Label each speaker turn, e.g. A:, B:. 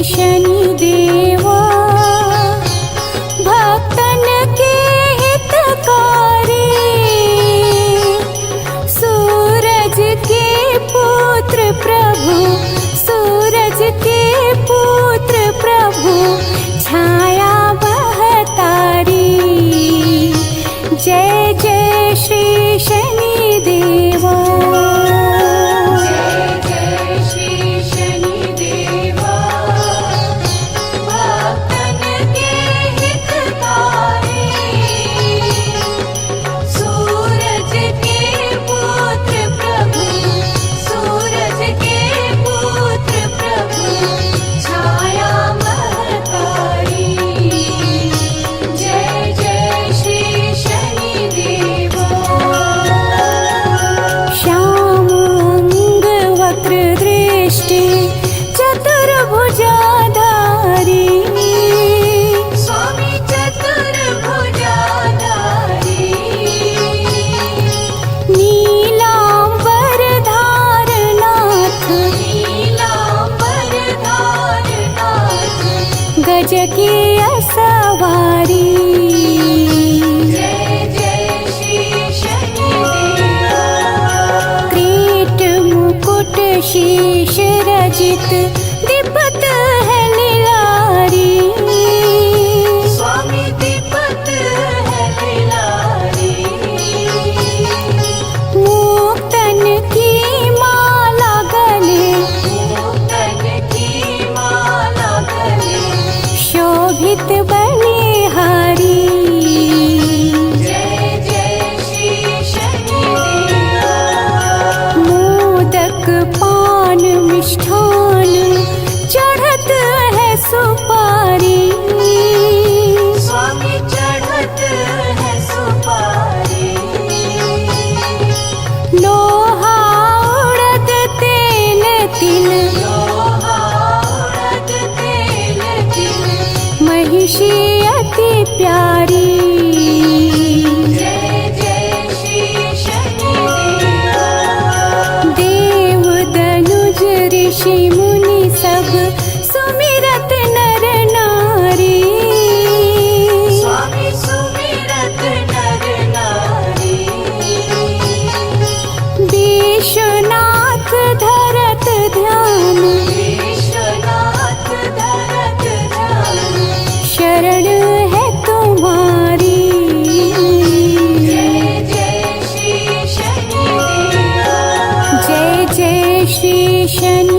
A: शनि देवा, भक्तन के हितकारी, सूरज के पुत्र प्रभु, सूरज के पुत्र प्रभु, छाया बहतारी। जय जय श्री शनि देवा। चतुर्भुजाधारी, स्वामी चतुर्भुजाधारी, नीलांबर धारनाथ, नीलांबर धारनाथ, गज की असवारी। जय जय श्री शनि देवा। क्रीट मुकुट शीश रजित, दीपत है लीलारी, स्वामी दीपत है लीलारी। मुक्तन की माला गले, मुक्तन की माला गले, शोभित बलिहारी। जय जय श्री शनि देवा। मोदक पान मिष्ठान, चढ़त है सुपारी, स्वामी चढ़त है सुपारी। लोहा उड़द तेल तिल, लोहा उड़द तेल तिल, महिषी अति प्यारी। जय जय श्री शनि देवा। देव दनुज ऋषि मुनि सब, सुमिरत नर नारी, स्वामी सुमिरत नर नारी। विश्वनाथ धरत ध्यान, विश्वनाथ धरत ध्यान, शरण है तुम्हारी। जय जय श्री शनि देवा। जय जय श्री शनि